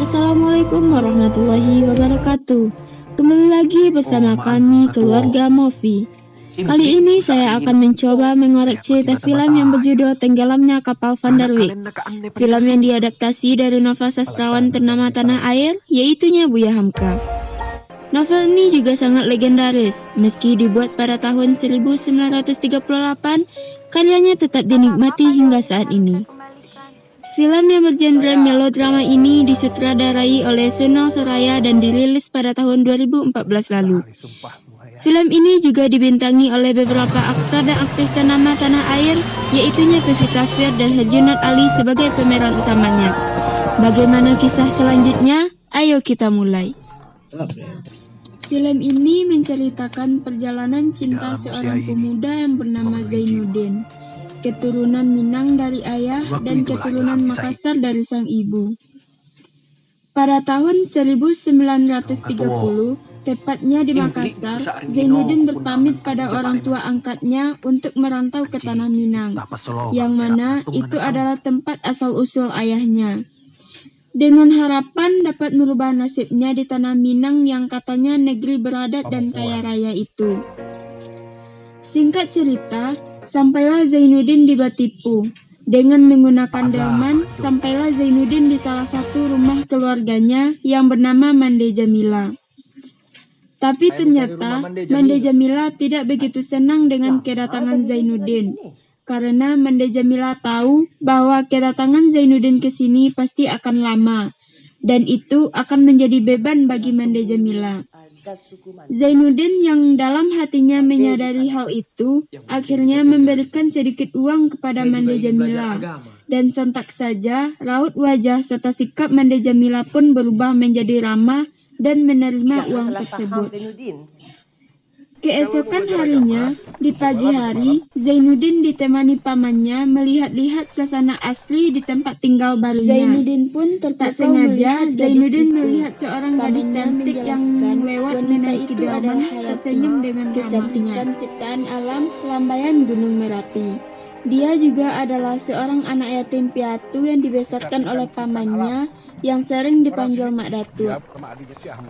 Assalamualaikum warahmatullahi wabarakatuh. Kembali lagi bersama kami keluarga Mofi. Kali ini saya akan mencoba mengorek cerita film yang berjudul Tenggelamnya Kapal Van der Wijk. Film yang diadaptasi dari novel sastrawan ternama Tanah Air, yaitunya Buya Hamka. Novel ini juga sangat legendaris. Meski dibuat pada tahun 1938, karyanya tetap dinikmati hingga saat ini. Film yang bergenre melodrama ini disutradarai oleh Sunil Suraya dan dirilis pada tahun 2014 lalu. Film ini juga dibintangi oleh beberapa aktor dan aktris ternama Tanah Air, yaitunya Pevita Pierce dan Herjunot Ali sebagai pemeran utamanya. Bagaimana kisah selanjutnya? Ayo kita mulai. Film ini menceritakan perjalanan cinta seorang pemuda yang bernama Zainuddin, keturunan Minang dari ayah dan keturunan Makassar dari sang ibu. Pada tahun 1930, tepatnya di Makassar, Zainuddin berpamit pada orang tua angkatnya untuk merantau ke tanah Minang, yang mana itu adalah tempat asal-usul ayahnya, dengan harapan dapat merubah nasibnya di tanah Minang yang katanya negeri beradat dan kaya raya itu. Singkat cerita, sampailah Zainuddin di Batipu. Dengan menggunakan delman, sampailah Zainuddin di salah satu rumah keluarganya yang bernama Mande Jamila. Tapi ternyata Mande Jamila tidak begitu senang dengan kedatangan Zainuddin, karena Mande Jamila tahu bahwa kedatangan Zainuddin ke sini pasti akan lama, dan itu akan menjadi beban bagi Mande Jamila. Zainuddin yang dalam hatinya menyadari hal itu, akhirnya memberikan sedikit uang kepada Mande Jamila, dan sontak saja raut wajah serta sikap Mande Jamila pun berubah menjadi ramah dan menerima uang tersebut. Keesokan harinya, di pagi hari, Zainuddin ditemani pamannya melihat-lihat suasana asli di tempat tinggal barunya. Zainuddin pun tak sengaja, Zainuddin melihat seorang gadis cantik yang lewat menaiki delman tersenyum dengan kecantikan ciptaan alam lambaian Gunung Merapi. Dia juga adalah seorang anak yatim piatu yang dibesarkan oleh pamannya yang sering dipanggil Mak Datuk.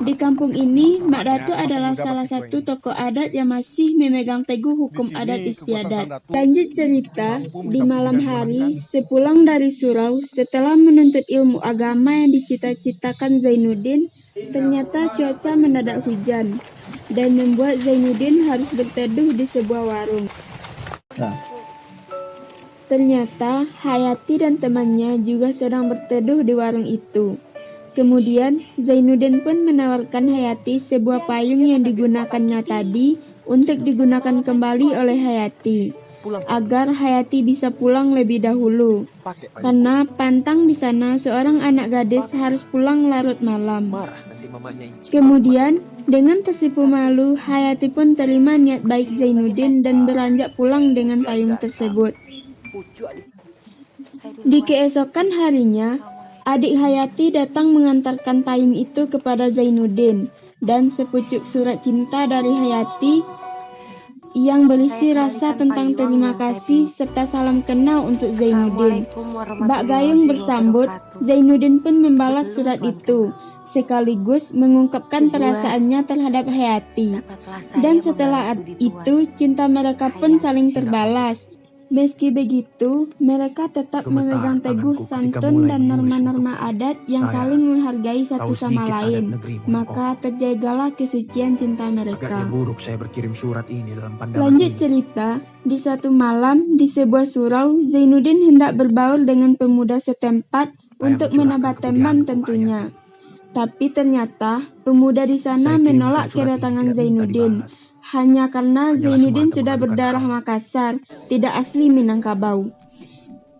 Di kampung ini, Mak Datuk adalah salah satu tokoh adat yang masih memegang teguh hukum adat istiadat. Lanjut cerita, di malam hari, sepulang dari surau, setelah menuntut ilmu agama yang dicita-citakan Zainuddin, ternyata cuaca mendadak hujan, dan membuat Zainuddin harus berteduh di sebuah warung. Ternyata Hayati dan temannya juga sedang berteduh di warung itu. Kemudian Zainuddin pun menawarkan Hayati sebuah payung yang digunakannya tadi untuk digunakan kembali oleh Hayati, agar Hayati bisa pulang lebih dahulu. Karena pantang di sana seorang anak gadis harus pulang larut malam. Kemudian dengan tersipu malu, Hayati pun terima niat baik Zainuddin dan beranjak pulang dengan payung tersebut. Di keesokan harinya, adik Hayati datang mengantarkan payung itu kepada Zainuddin dan sepucuk surat cinta dari Hayati yang berisi rasa tentang terima kasih serta salam kenal untuk Zainuddin. Bak Gayung bersambut, Zainuddin pun membalas surat itu, sekaligus mengungkapkan perasaannya terhadap Hayati. Dan setelah itu, cinta mereka pun saling terbalas. Meski begitu, mereka tetap memegang teguh santun dan norma-norma adat yang saling menghargai satu sama lain. Maka terjagalah kesucian cinta mereka. Lanjut cerita, di suatu malam di sebuah surau, Zainuddin hendak berbaur dengan pemuda setempat untuk menambah teman tentunya. Tapi ternyata pemuda di sana menolak kedatangan Zainuddin. Hanya karena Zainuddin sudah berdarah Makassar, tidak asli Minangkabau.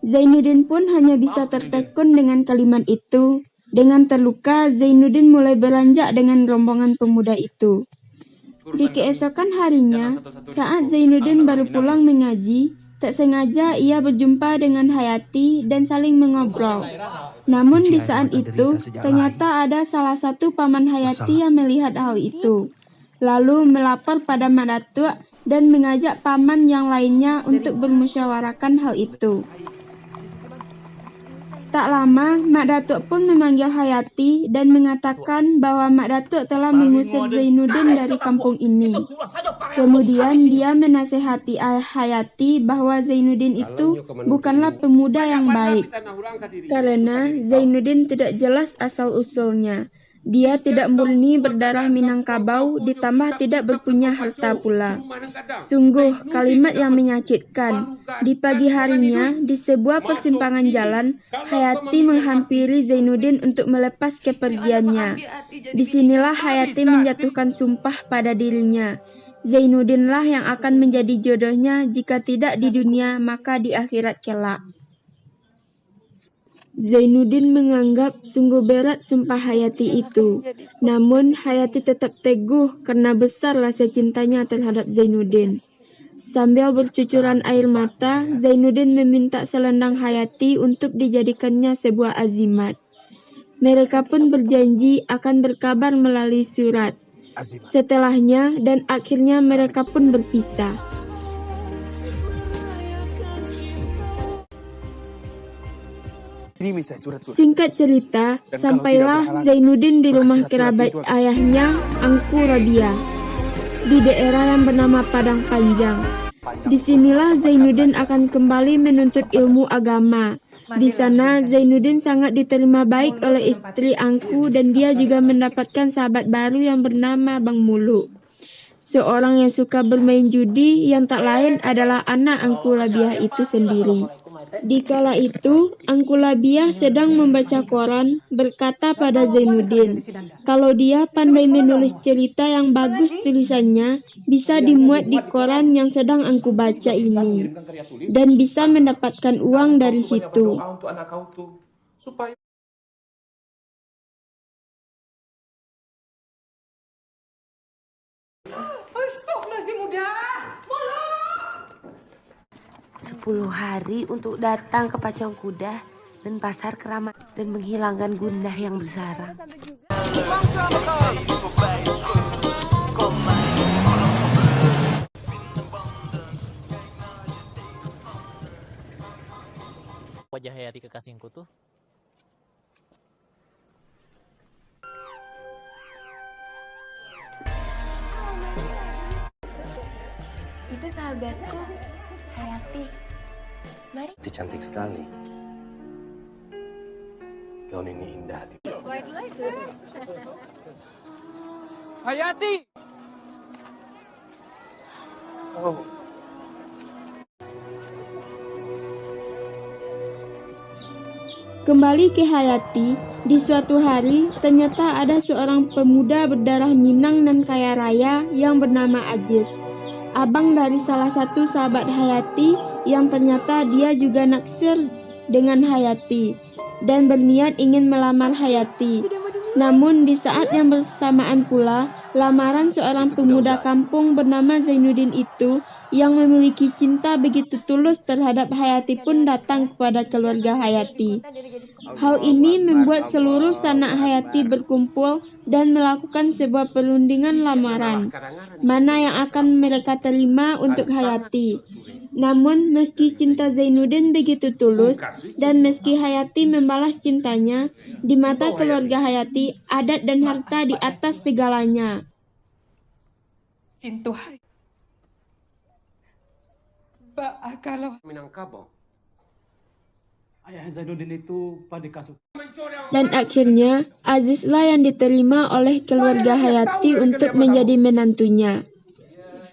Zainuddin pun hanya bisa tertekun dengan kalimat itu. Dengan terluka, Zainuddin mulai beranjak dengan rombongan pemuda itu. Di keesokan harinya, saat Zainuddin baru pulang mengaji, tak sengaja ia berjumpa dengan Hayati dan saling mengobrol. Namun di saat itu, ternyata ada salah satu paman Hayati yang melihat hal itu, lalu melapor pada Mak Datuk dan mengajak paman yang lainnya untuk bermusyawarahkan hal itu. Tak lama, Mak Datuk pun memanggil Hayati dan mengatakan bahwa Mak Datuk telah mengusir Zainuddin dari kampung ini. Kemudian dia menasehati Hayati bahwa Zainuddin itu bukanlah pemuda yang baik, karena Zainuddin tidak jelas asal-usulnya. Dia tidak murni berdarah Minangkabau, ditambah tidak berpunya harta pula. Sungguh kalimat yang menyakitkan. Di pagi harinya, di sebuah persimpangan jalan, Hayati menghampiri Zainuddin untuk melepas kepergiannya. Disinilah Hayati menjatuhkan sumpah pada dirinya. Zainuddinlah yang akan menjadi jodohnya, jika tidak di dunia maka di akhirat kelak. Zainuddin menganggap sungguh berat sumpah Hayati itu. Namun Hayati tetap teguh karena besar rasa cintanya terhadap Zainuddin. Sambil bercucuran air mata, Zainuddin meminta selendang Hayati untuk dijadikannya sebuah azimat. Mereka pun berjanji akan berkabar melalui surat. Setelahnya dan akhirnya mereka pun berpisah. Singkat cerita, sampailah Zainuddin di rumah kerabat ayahnya, Angku Rabia, di daerah yang bernama Padang Panjang. Disinilah Zainuddin akan kembali menuntut ilmu agama. Di sana, Zainuddin sangat diterima baik oleh istri Angku dan dia juga mendapatkan sahabat baru yang bernama Bang Mulu, seorang yang suka bermain judi yang tak lain adalah anak Angku Rabiah itu sendiri. Di kala itu, Angku Rabiah sedang membaca koran, berkata pada Zainuddin, kalau dia pandai menulis cerita yang bagus tulisannya, bisa dimuat di koran yang sedang Angku baca ini, dan bisa mendapatkan uang dari situ. Astagfirullahaladzim, udah. 10 hari untuk datang ke pacuan kuda dan pasar keramat dan menghilangkan gundah yang bersarang. Wajah Hayati kekasihku tuh. Itu sahabatku, Hayati. Mari. Cantik sekali. Gaun ini indah. Hayati! Oh. Kembali ke Hayati, di suatu hari ternyata ada seorang pemuda berdarah Minang dan kaya raya yang bernama Aziz, abang dari salah satu sahabat Hayati yang ternyata dia juga naksir dengan Hayati dan berniat ingin melamar Hayati. Namun di saat yang bersamaan pula, lamaran seorang pemuda kampung bernama Zainuddin itu yang memiliki cinta begitu tulus terhadap Hayati pun datang kepada keluarga Hayati. Hal ini membuat seluruh sanak Hayati berkumpul dan melakukan sebuah perundingan lamaran, mana yang akan mereka terima untuk Hayati. Namun meski cinta Zainuddin begitu tulus dan meski Hayati membalas cintanya, di mata keluarga Hayati adat dan harta di atas segalanya. Cinta kalau Minangkabau. Ayah Zainuddin itu pada kasus. Dan akhirnya Azizlah yang diterima oleh keluarga Hayati untuk menjadi menantunya.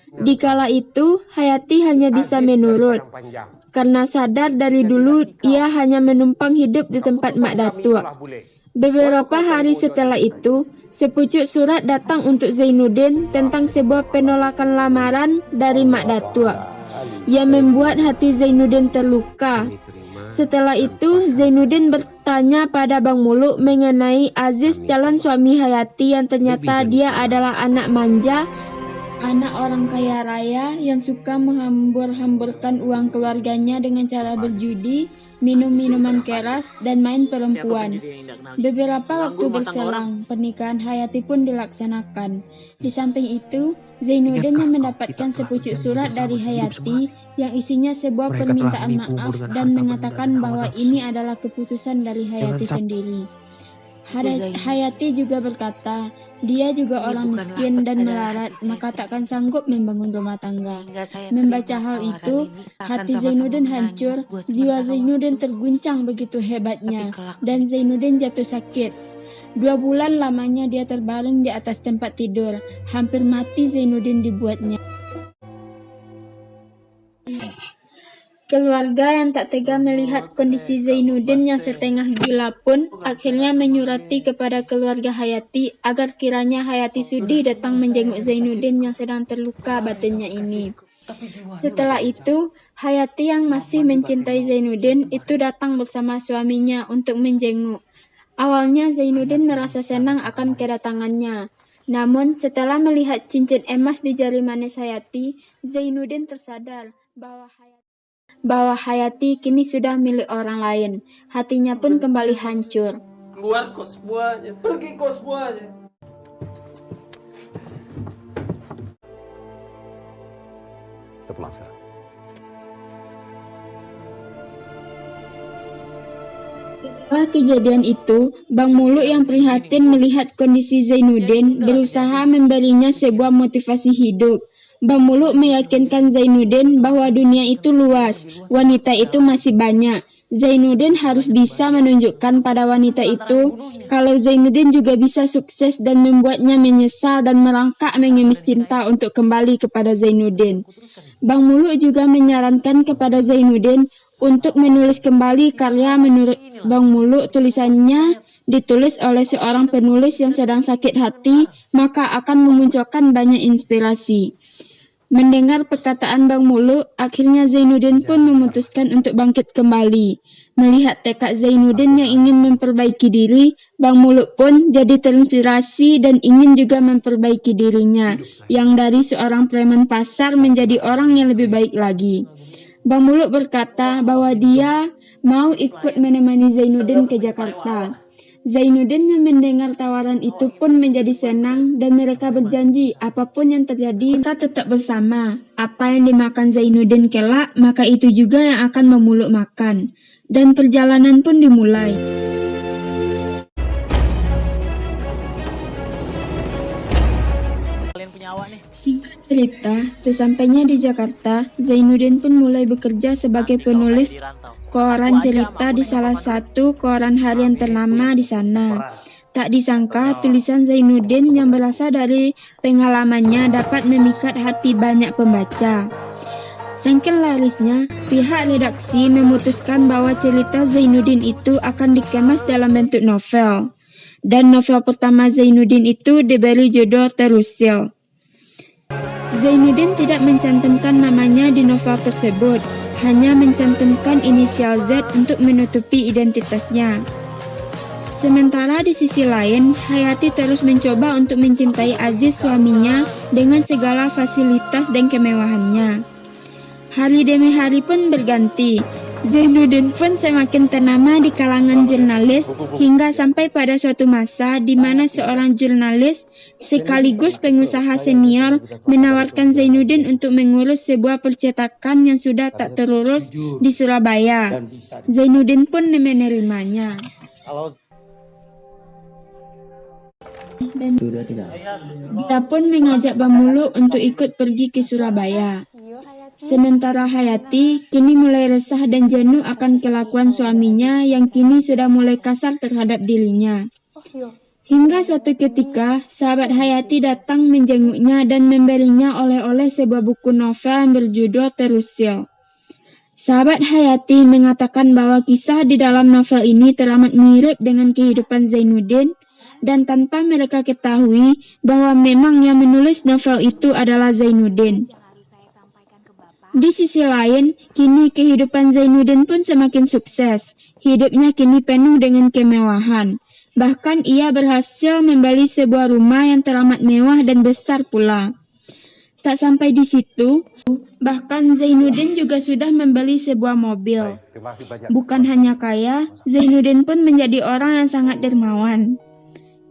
Di kala itu Hayati hanya bisa menurut, karena sadar dari dulu ia hanya menumpang hidup di tempat Mak Datuk. Beberapa hari setelah itu, sepucuk surat datang untuk Zainuddin tentang sebuah penolakan lamaran dari Mak Datuk, yang membuat hati Zainuddin terluka. Setelah itu, Zainuddin bertanya pada Bang Muluk mengenai Aziz, calon suami Hayati yang ternyata dia adalah anak manja, anak orang kaya raya yang suka menghambur-hamburkan uang keluarganya dengan cara berjudi, minum minuman keras, dan main perempuan. Beberapa waktu berselang, pernikahan Hayati pun dilaksanakan. Di samping itu, Zainuddin yang mendapatkan sepucuk surat dari Hayati yang isinya sebuah permintaan maaf dan mengatakan bahwa ini adalah keputusan dari Hayati sendiri. Hayati juga berkata, dia juga orang miskin dan melarat, maka takkan sanggup membangun rumah tangga. Membaca hal itu, hati Zainuddin hancur, jiwa Zainuddin terguncang begitu hebatnya, dan Zainuddin jatuh sakit. 2 bulan lamanya dia terbaring di atas tempat tidur, hampir mati Zainuddin dibuatnya. Keluarga yang tak tega melihat kondisi Zainuddin yang setengah gila pun akhirnya menyurati kepada keluarga Hayati agar kiranya Hayati sudi datang menjenguk Zainuddin yang sedang terluka batinnya ini. Setelah itu, Hayati yang masih mencintai Zainuddin itu datang bersama suaminya untuk menjenguk. Awalnya Zainuddin merasa senang akan kedatangannya. Namun setelah melihat cincin emas di jari manis Hayati, Zainuddin tersadar bahwa Hayati kini sudah milik orang lain. Hatinya pun kembali hancur. Keluar kok semuanya, pergi kok semuanya. Kita pulang sekarang. Setelah kejadian itu, Bang Muluk yang prihatin melihat kondisi Zainuddin berusaha memberinya sebuah motivasi hidup. Bang Muluk meyakinkan Zainuddin bahwa dunia itu luas, wanita itu masih banyak. Zainuddin harus bisa menunjukkan pada wanita itu kalau Zainuddin juga bisa sukses dan membuatnya menyesal dan merangkak mengemis cinta untuk kembali kepada Zainuddin. Bang Muluk juga menyarankan kepada Zainuddin untuk menulis kembali karya. Menurut Bang Muluk, tulisannya ditulis oleh seorang penulis yang sedang sakit hati, maka akan memunculkan banyak inspirasi. Mendengar perkataan Bang Muluk, akhirnya Zainuddin pun memutuskan untuk bangkit kembali. Melihat tekad Zainuddin yang ingin memperbaiki diri, Bang Muluk pun jadi terinspirasi dan ingin juga memperbaiki dirinya, yang dari seorang preman pasar menjadi orang yang lebih baik lagi. Bang Muluk berkata bahwa dia mau ikut menemani Zainuddin ke Jakarta. Zainuddin yang mendengar tawaran itu pun menjadi senang dan mereka berjanji apapun yang terjadi mereka tetap bersama. Apa yang dimakan Zainuddin kelak, maka itu juga yang akan Bang Muluk makan. Dan perjalanan pun dimulai. Singkat cerita, sesampainya di Jakarta, Zainuddin pun mulai bekerja sebagai penulis koran cerita di salah satu koran harian ternama di sana. Tak disangka, tulisan Zainuddin yang berasal dari pengalamannya dapat memikat hati banyak pembaca. Saking larisnya, pihak redaksi memutuskan bahwa cerita Zainuddin itu akan dikemas dalam bentuk novel. Dan novel pertama Zainuddin itu diberi judul Terusil. Zainuddin tidak mencantumkan namanya di novel tersebut, hanya mencantumkan inisial Z untuk menutupi identitasnya. Sementara di sisi lain, Hayati terus mencoba untuk mencintai Aziz suaminya dengan segala fasilitas dan kemewahannya. Hari demi hari pun berganti. Zainuddin pun semakin ternama di kalangan jurnalis hingga sampai pada suatu masa di mana seorang jurnalis sekaligus pengusaha senior menawarkan Zainuddin untuk mengurus sebuah percetakan yang sudah tak terurus di Surabaya. Zainuddin pun menerimanya. Dan dia pun mengajak Bang Muluk untuk ikut pergi ke Surabaya. Sementara Hayati kini mulai resah dan jenuh akan kelakuan suaminya yang kini sudah mulai kasar terhadap dirinya. Hingga suatu ketika, sahabat Hayati datang menjenguknya dan memberinya oleh-oleh sebuah buku novel yang berjudul Terusil. Sahabat Hayati mengatakan bahwa kisah di dalam novel ini teramat mirip dengan kehidupan Zainuddin, dan tanpa mereka ketahui bahwa memang yang menulis novel itu adalah Zainuddin. Di sisi lain, kini kehidupan Zainuddin pun semakin sukses. Hidupnya kini penuh dengan kemewahan. Bahkan ia berhasil membeli sebuah rumah yang teramat mewah dan besar pula. Tak sampai di situ, bahkan Zainuddin juga sudah membeli sebuah mobil. Terima kasih banyak. Bukan hanya kaya, Zainuddin pun menjadi orang yang sangat dermawan.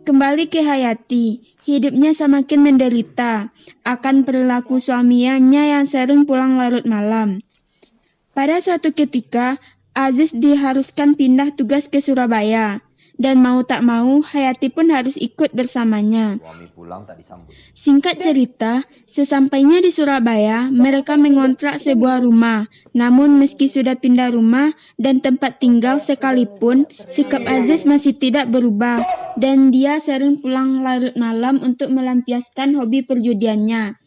Kembali ke Hayati, hidupnya semakin menderita akan perilaku suaminya yang sering pulang larut malam. Pada suatu ketika, Aziz diharuskan pindah tugas ke Surabaya, dan mau tak mau Hayati pun harus ikut bersamanya. Suami pulang tak disambut. Singkat cerita, sesampainya di Surabaya, mereka mengontrak sebuah rumah. Namun meski sudah pindah rumah dan tempat tinggal sekalipun, sikap Aziz masih tidak berubah dan dia sering pulang larut malam untuk melampiaskan hobi perjudiannya.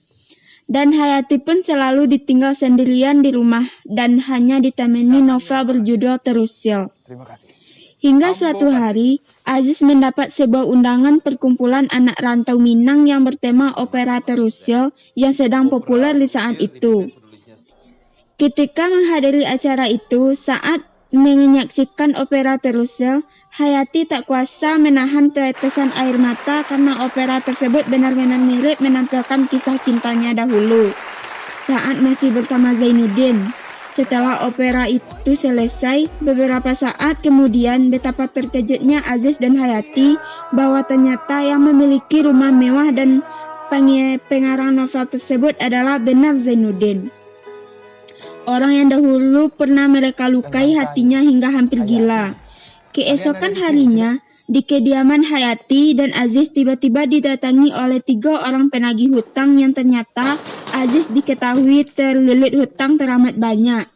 Dan Hayati pun selalu ditinggal sendirian di rumah dan hanya ditemani novel berjudul Terusil. Terima kasih. Hingga suatu hari, Aziz mendapat sebuah undangan perkumpulan anak rantau Minang yang bertema opera Terusil yang sedang populer di saat itu. Ketika menghadiri acara itu, saat menyaksikan opera Terusil, Hayati tak kuasa menahan tetesan air mata karena opera tersebut benar-benar mirip menampilkan kisah cintanya dahulu saat masih bersama Zainuddin. Setelah opera itu selesai, beberapa saat kemudian betapa terkejutnya Aziz dan Hayati bahwa ternyata yang memiliki rumah mewah dan pengarang novel tersebut adalah benar Zainuddin. Orang yang dahulu pernah mereka lukai hatinya hingga hampir gila. Keesokan harinya, di kediaman Hayati dan Aziz tiba-tiba didatangi oleh 3 orang penagih hutang yang ternyata Aziz diketahui terlilit hutang teramat banyak.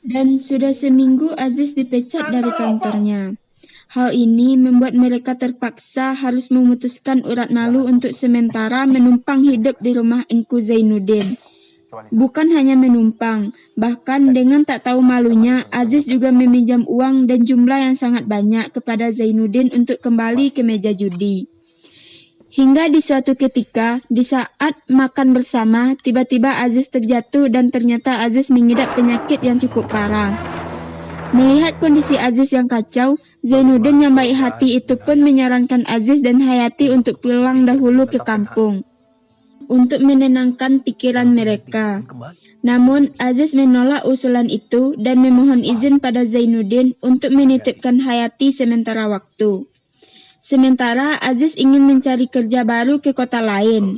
Dan sudah seminggu Aziz dipecat dari kantornya. Hal ini membuat mereka terpaksa harus memutuskan urat malu untuk sementara menumpang hidup di rumah Engku Zainuddin. Bukan hanya menumpang, bahkan dengan tak tahu malunya, Aziz juga meminjam uang dan jumlah yang sangat banyak kepada Zainuddin untuk kembali ke meja judi. Hingga di suatu ketika, di saat makan bersama, tiba-tiba Aziz terjatuh dan ternyata Aziz mengidap penyakit yang cukup parah. Melihat kondisi Aziz yang kacau, Zainuddin yang baik hati itu pun menyarankan Aziz dan Hayati untuk pulang dahulu ke kampung untuk menenangkan pikiran mereka. Namun Aziz menolak usulan itu dan memohon izin pada Zainuddin untuk menitipkan Hayati sementara waktu. Sementara Aziz ingin mencari kerja baru ke kota lain.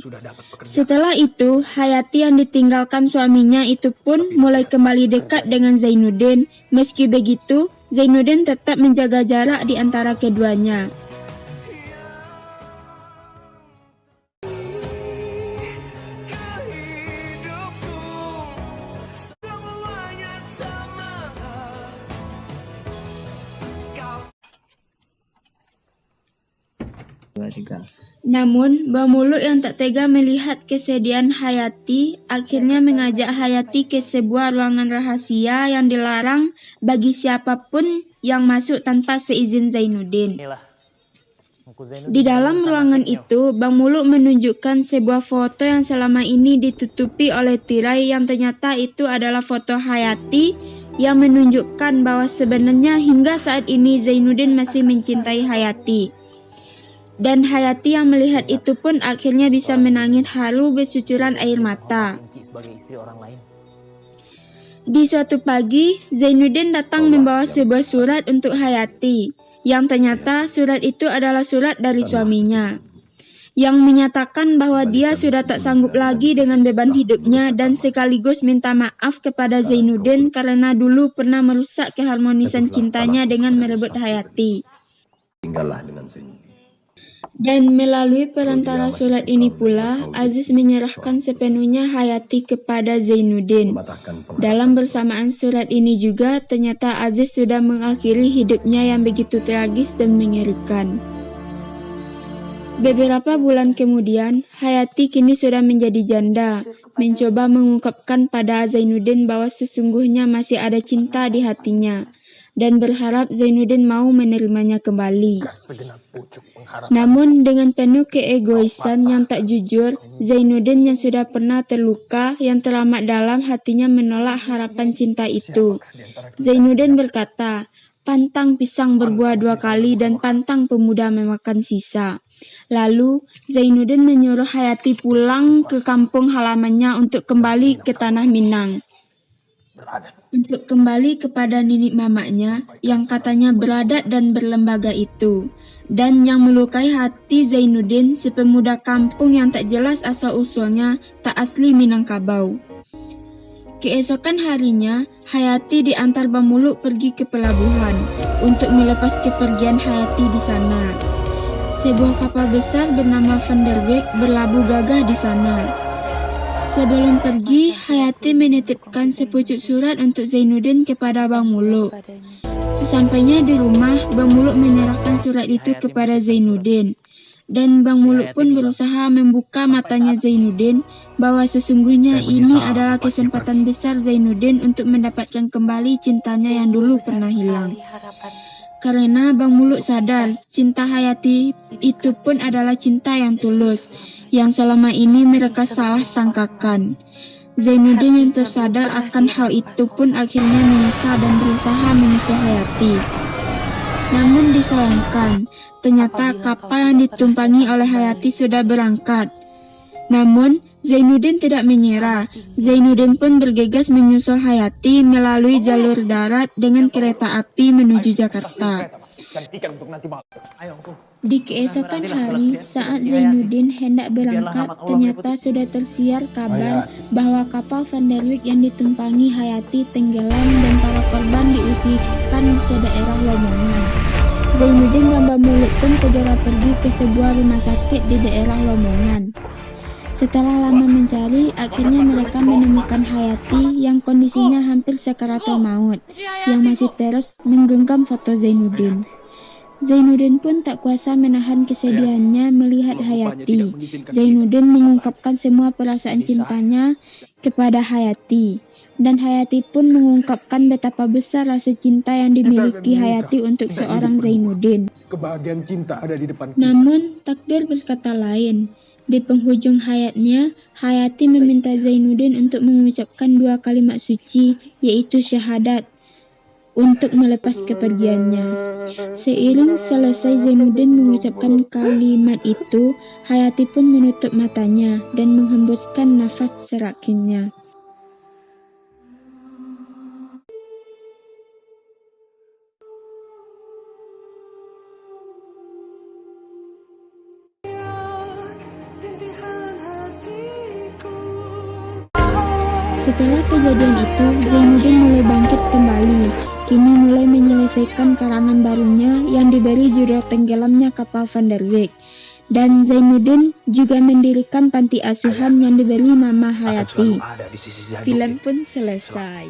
Setelah itu, Hayati yang ditinggalkan suaminya itu pun mulai kembali dekat dengan Zainuddin. Meski begitu, Zainuddin tetap menjaga jarak di antara keduanya. Namun, Mbah Muluk yang tak tega melihat kesedihan Hayati akhirnya mengajak Hayati ke sebuah ruangan rahasia yang dilarang bagi siapapun yang masuk tanpa seizin Zainuddin. Di dalam ruangan itu, Bang Muluk menunjukkan sebuah foto yang selama ini ditutupi oleh tirai yang ternyata itu adalah foto Hayati yang menunjukkan bahwa sebenarnya hingga saat ini Zainuddin masih mencintai Hayati. Dan Hayati yang melihat itu pun akhirnya bisa menangis haru bercucuran air mata. Di suatu pagi, Zainuddin datang membawa sebuah surat untuk Hayati, yang ternyata surat itu adalah surat dari suaminya, yang menyatakan bahwa dia sudah tak sanggup lagi dengan beban hidupnya dan sekaligus minta maaf kepada Zainuddin karena dulu pernah merusak keharmonisan cintanya dengan merebut Hayati. Tinggallah dengan Zainuddin. Dan melalui perantara surat ini pula, Aziz menyerahkan sepenuhnya Hayati kepada Zainuddin. Dalam bersamaan surat ini juga, ternyata Aziz sudah mengakhiri hidupnya yang begitu tragis dan mengerikan. Beberapa bulan kemudian, Hayati kini sudah menjadi janda, mencoba mengungkapkan pada Zainuddin bahwa sesungguhnya masih ada cinta di hatinya, dan berharap Zainuddin mau menerimanya kembali. Namun dengan penuh keegoisan yang tak jujur, Zainuddin yang sudah pernah terluka yang teramat dalam hatinya menolak harapan cinta itu. Zainuddin berkata, "Pantang pisang berbuah 2 kali dan pantang pemuda memakan sisa." Lalu, Zainuddin menyuruh Hayati pulang ke kampung halamannya untuk kembali ke tanah Minang. Untuk kembali kepada nenek mamanya yang katanya beradat dan berlembaga itu. Dan yang melukai hati Zainuddin, si pemuda kampung yang tak jelas asal-usulnya, tak asli Minangkabau. Keesokan harinya, Hayati diantar Bang Muluk pergi ke pelabuhan untuk melepas kepergian Hayati di sana. Sebuah kapal besar bernama Van der Weyck berlabuh gagah di sana. Sebelum pergi, Hayati menitipkan sepucuk surat untuk Zainuddin kepada Bang Muluk. Sesampainya di rumah, Bang Muluk menyerahkan surat itu kepada Zainuddin. Dan Bang Muluk pun berusaha membuka matanya Zainuddin bahwa sesungguhnya ini adalah kesempatan besar Zainuddin untuk mendapatkan kembali cintanya yang dulu pernah hilang. Karena Bang Muluk sadar cinta Hayati itu pun adalah cinta yang tulus, yang selama ini mereka salah sangkakan. Zainuddin yang tersadar akan hal itu pun akhirnya menyesal dan berusaha menyusul Hayati. Namun disayangkan, ternyata kapal yang ditumpangi oleh Hayati sudah berangkat. Namun, Zainuddin tidak menyerah. Zainuddin pun bergegas menyusul Hayati melalui jalur darat dengan kereta api menuju Jakarta. Di keesokan hari, saat Zainuddin hendak berangkat, ternyata sudah tersiar kabar bahwa kapal Van der Weyck yang ditumpangi Hayati tenggelam dan para korban diusirkan ke daerah Lamongan. Zainuddin dan Bang Muluk pun segera pergi ke sebuah rumah sakit di daerah Lamongan. Setelah lama mencari, akhirnya mereka menemukan Hayati yang kondisinya hampir sakaratul maut, yang masih terus menggenggam foto Zainuddin. Zainuddin pun tak kuasa menahan kesedihannya melihat Hayati. Zainuddin mengungkapkan semua perasaan cintanya kepada Hayati. Dan Hayati pun mengungkapkan betapa besar rasa cinta yang dimiliki Hayati untuk seorang Zainuddin. Kebahagiaan cinta ada di depan kita. Namun, takdir berkata lain. Di penghujung hayatnya, Hayati meminta Zainuddin untuk mengucapkan 2 kalimat suci, yaitu syahadat, untuk melepas kepergiannya. Seiring selesai Zainuddin mengucapkan kalimat itu, Hayati pun menutup matanya dan menghembuskan nafas terakhirnya. Setelah kejadian itu, Zainuddin mulai bangkit kembali. Kini mulai menyelesaikan karangan barunya yang diberi judul Tenggelamnya Kapal Van der Weyck. Dan Zainuddin juga mendirikan panti asuhan yang diberi nama Hayati. Film pun selesai.